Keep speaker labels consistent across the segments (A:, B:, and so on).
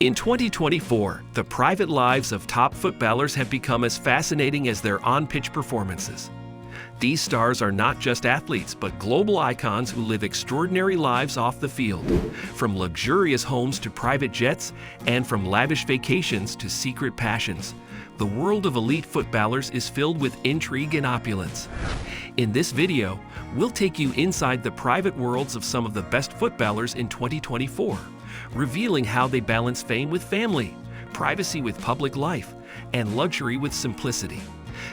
A: In 2024, the private lives of top footballers have become as fascinating as their on-pitch performances. These stars are not just athletes, but global icons who live extraordinary lives off the field. From luxurious homes to private jets, and from lavish vacations to secret passions, the world of elite footballers is filled with intrigue and opulence. In this video, we'll take you inside the private worlds of some of the best footballers in 2024, revealing how they balance fame with family, privacy with public life, and luxury with simplicity.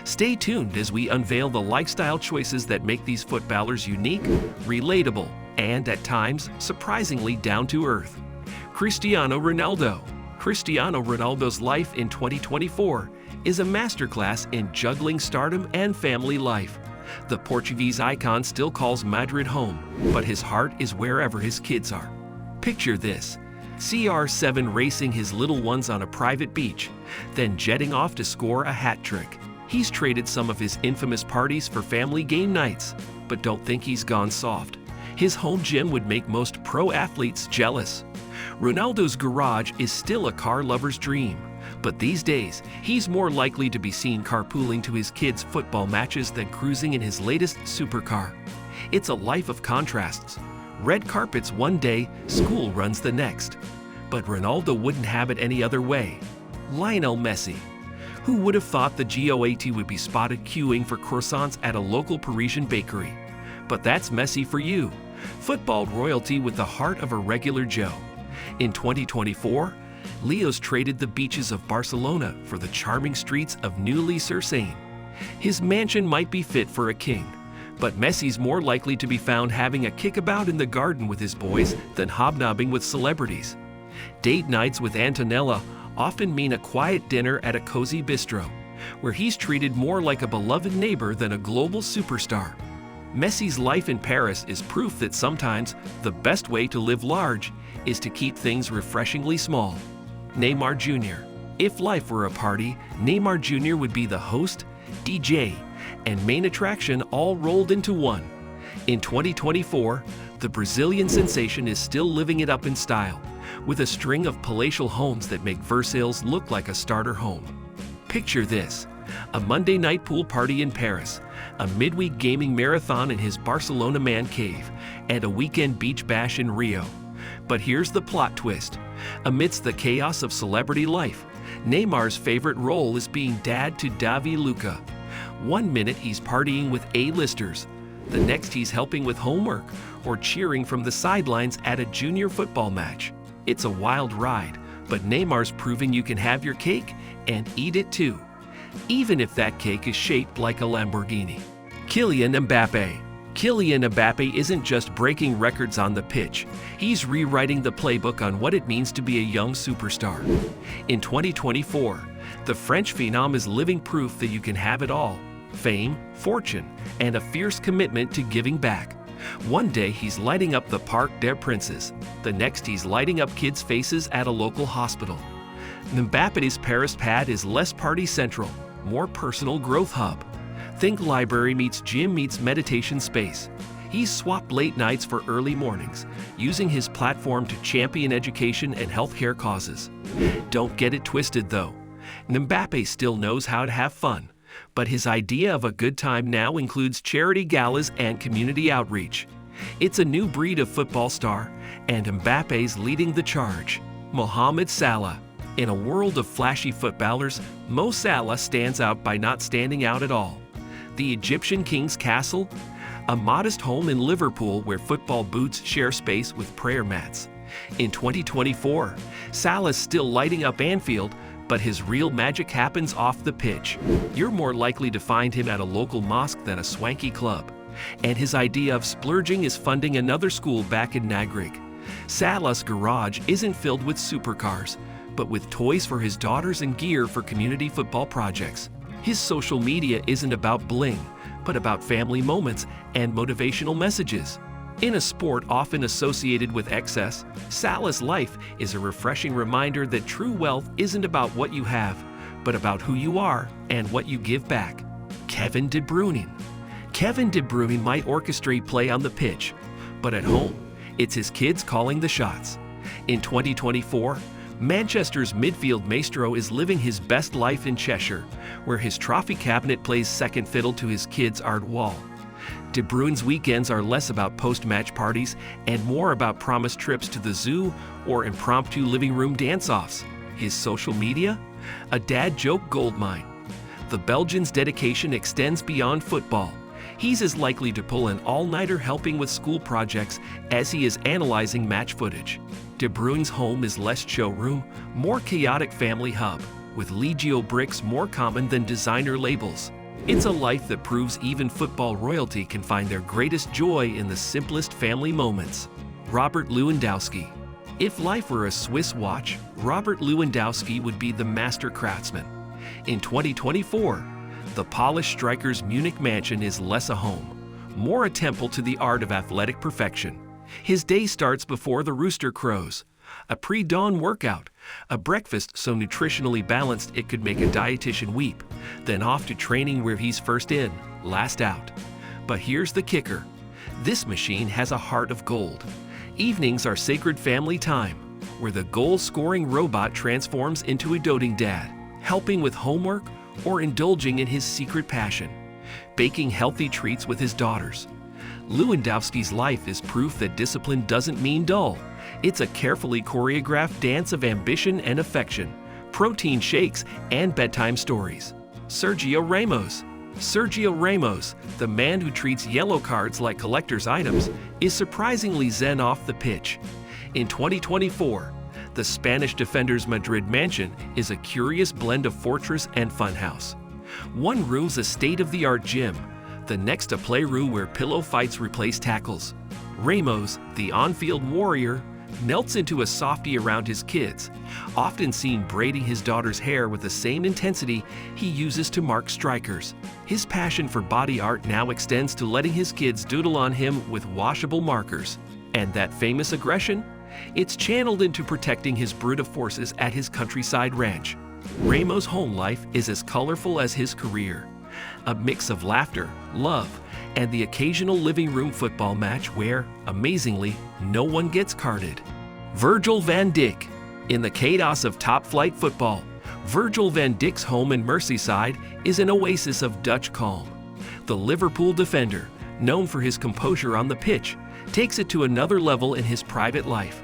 A: Stay tuned as we unveil the lifestyle choices that make these footballers unique, relatable, and at times, surprisingly down to earth. Cristiano Ronaldo. Cristiano Ronaldo's life in 2024 is a masterclass in juggling stardom and family life. The Portuguese icon still calls Madrid home, but his heart is wherever his kids are. Picture this: CR7 racing his little ones on a private beach, then jetting off to score a hat trick. He's traded some of his infamous parties for family game nights, but don't think he's gone soft. His home gym would make most pro athletes jealous. Ronaldo's garage is still a car lover's dream, but these days, he's more likely to be seen carpooling to his kids' football matches than cruising in his latest supercar. It's a life of contrasts. Red carpets one day, school runs the next. But Ronaldo wouldn't have it any other way. Lionel Messi. Who would have thought the GOAT would be spotted queuing for croissants at a local Parisian bakery? But that's Messi for you. Football royalty with the heart of a regular Joe. In 2024, Leo's traded the beaches of Barcelona for the charming streets of Neuilly-sur-Seine. His mansion might be fit for a king, but Messi's more likely to be found having a kickabout in the garden with his boys than hobnobbing with celebrities. Date nights with Antonella often mean a quiet dinner at a cozy bistro, where he's treated more like a beloved neighbor than a global superstar. Messi's life in Paris is proof that sometimes the best way to live large is to keep things refreshingly small. Neymar Jr. If life were a party, Neymar Jr. would be the host, DJ, and main attraction all rolled into one. In 2024, the Brazilian sensation is still living it up in style, with a string of palatial homes that make Versailles look like a starter home. Picture this: a Monday night pool party in Paris, a midweek gaming marathon in his Barcelona man cave, and a weekend beach bash in Rio. But here's the plot twist. Amidst the chaos of celebrity life, Neymar's favorite role is being dad to Davi Luca. One minute he's partying with A-listers, the next he's helping with homework or cheering from the sidelines at a junior football match. It's a wild ride, but Neymar's proving you can have your cake and eat it too, even if that cake is shaped like a Lamborghini. Kylian Mbappe. Kylian Mbappe isn't just breaking records on the pitch, he's rewriting the playbook on what it means to be a young superstar. In 2024, the French phenom is living proof that you can have it all: fame, fortune, and a fierce commitment to giving back. One day he's lighting up the Parc des Princes, the next he's lighting up kids' faces at a local hospital. Mbappe's Paris pad is less party central, more personal growth hub. Think library meets gym meets meditation space. He's swapped late nights for early mornings, using his platform to champion education and healthcare causes. Don't get it twisted though. Mbappe still knows how to have fun, but his idea of a good time now includes charity galas and community outreach. It's a new breed of football star, and Mbappe's leading the charge. Mohamed Salah. In a world of flashy footballers, Mo Salah stands out by not standing out at all. The Egyptian king's castle? A modest home in Liverpool where football boots share space with prayer mats. In 2024, Salah's still lighting up Anfield, but his real magic happens off the pitch. You're more likely to find him at a local mosque than a swanky club. And his idea of splurging is funding another school back in Nagrig. Salah's garage isn't filled with supercars, but with toys for his daughters and gear for community football projects. His social media isn't about bling, but about family moments and motivational messages. In a sport often associated with excess, Salah's life is a refreshing reminder that true wealth isn't about what you have, but about who you are and what you give back. Kevin De Bruyne. Kevin De Bruyne might orchestrate play on the pitch, but at home, it's his kids calling the shots. In 2024, Manchester's midfield maestro is living his best life in Cheshire, where his trophy cabinet plays second fiddle to his kids' art wall. De Bruyne's weekends are less about post-match parties and more about promised trips to the zoo or impromptu living room dance-offs. His social media? A dad joke goldmine. The Belgian's dedication extends beyond football. He's as likely to pull an all-nighter helping with school projects as he is analyzing match footage. De Bruyne's home is less showroom, more chaotic family hub, with Legio bricks more common than designer labels. It's a life that proves even football royalty can find their greatest joy in the simplest family moments. Robert Lewandowski. If life were a Swiss watch, Robert Lewandowski would be the master craftsman. In 2024, the Polish striker's Munich mansion is less a home, more a temple to the art of athletic perfection. His day starts before the rooster crows. A pre-dawn workout, a breakfast so nutritionally balanced it could make a dietitian weep, then off to training where he's first in, last out. But here's the kicker. This machine has a heart of gold. Evenings are sacred family time, where the goal-scoring robot transforms into a doting dad, helping with homework or indulging in his secret passion, baking healthy treats with his daughters. Lewandowski's life is proof that discipline doesn't mean dull. It's a carefully choreographed dance of ambition and affection, protein shakes, and bedtime stories. Sergio Ramos. Sergio Ramos, the man who treats yellow cards like collector's items, is surprisingly zen off the pitch. In 2024, the Spanish defender's Madrid mansion is a curious blend of fortress and funhouse. One room's a state-of-the-art gym, the next a playroom where pillow fights replace tackles. Ramos, the on-field warrior, melts into a softie around his kids, often seen braiding his daughter's hair with the same intensity he uses to mark strikers. His passion for body art now extends to letting his kids doodle on him with washable markers. And that famous aggression? It's channeled into protecting his brood of forces at his countryside ranch. Ramos' home life is as colorful as his career. A mix of laughter, love, and the occasional living room football match where, amazingly, no one gets carded. Virgil van Dijk. In the chaos of top-flight football, Virgil van Dijk's home in Merseyside is an oasis of Dutch calm. The Liverpool defender, known for his composure on the pitch, takes it to another level in his private life.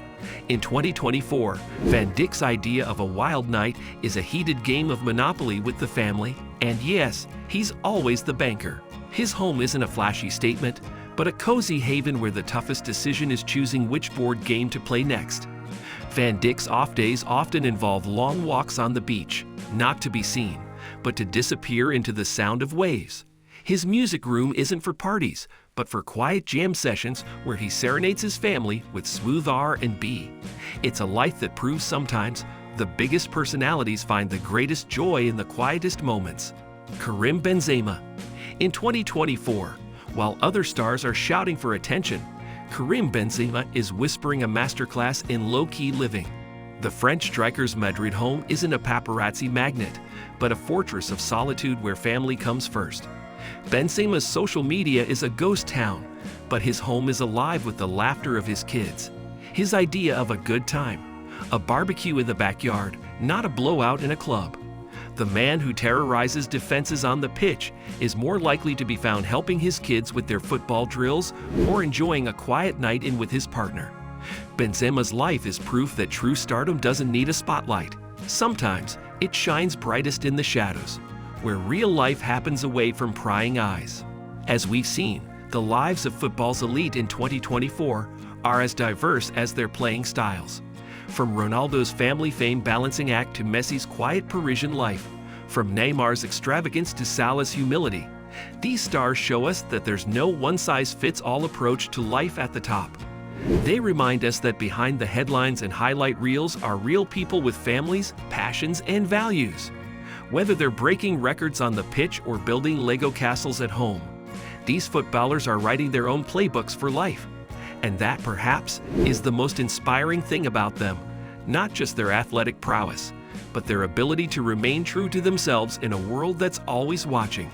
A: In 2024, Van Dijk's idea of a wild night is a heated game of Monopoly with the family, and yes, he's always the banker. His home isn't a flashy statement, but a cozy haven where the toughest decision is choosing which board game to play next. Van Dijk's off days often involve long walks on the beach, not to be seen, but to disappear into the sound of waves. His music room isn't for parties, but for quiet jam sessions where he serenades his family with smooth R&B. It's a life that proves sometimes the biggest personalities find the greatest joy in the quietest moments. Karim Benzema. In 2024, while other stars are shouting for attention, Karim Benzema is whispering a masterclass in low-key living. The French striker's Madrid home isn't a paparazzi magnet, but a fortress of solitude where family comes first. Benzema's social media is a ghost town, but his home is alive with the laughter of his kids. His idea of a good time, a barbecue in the backyard, not a blowout in a club. The man who terrorizes defenses on the pitch is more likely to be found helping his kids with their football drills or enjoying a quiet night in with his partner. Benzema's life is proof that true stardom doesn't need a spotlight. Sometimes it shines brightest in the shadows, where real life happens away from prying eyes. As we've seen, the lives of football's elite in 2024 are as diverse as their playing styles. From Ronaldo's family fame balancing act to Messi's quiet Parisian life, from Neymar's extravagance to Salah's humility, these stars show us that there's no one-size-fits-all approach to life at the top. They remind us that behind the headlines and highlight reels are real people with families, passions, and values. Whether they're breaking records on the pitch or building Lego castles at home, these footballers are writing their own playbooks for life. And that, perhaps, is the most inspiring thing about them, not just their athletic prowess, but their ability to remain true to themselves in a world that's always watching.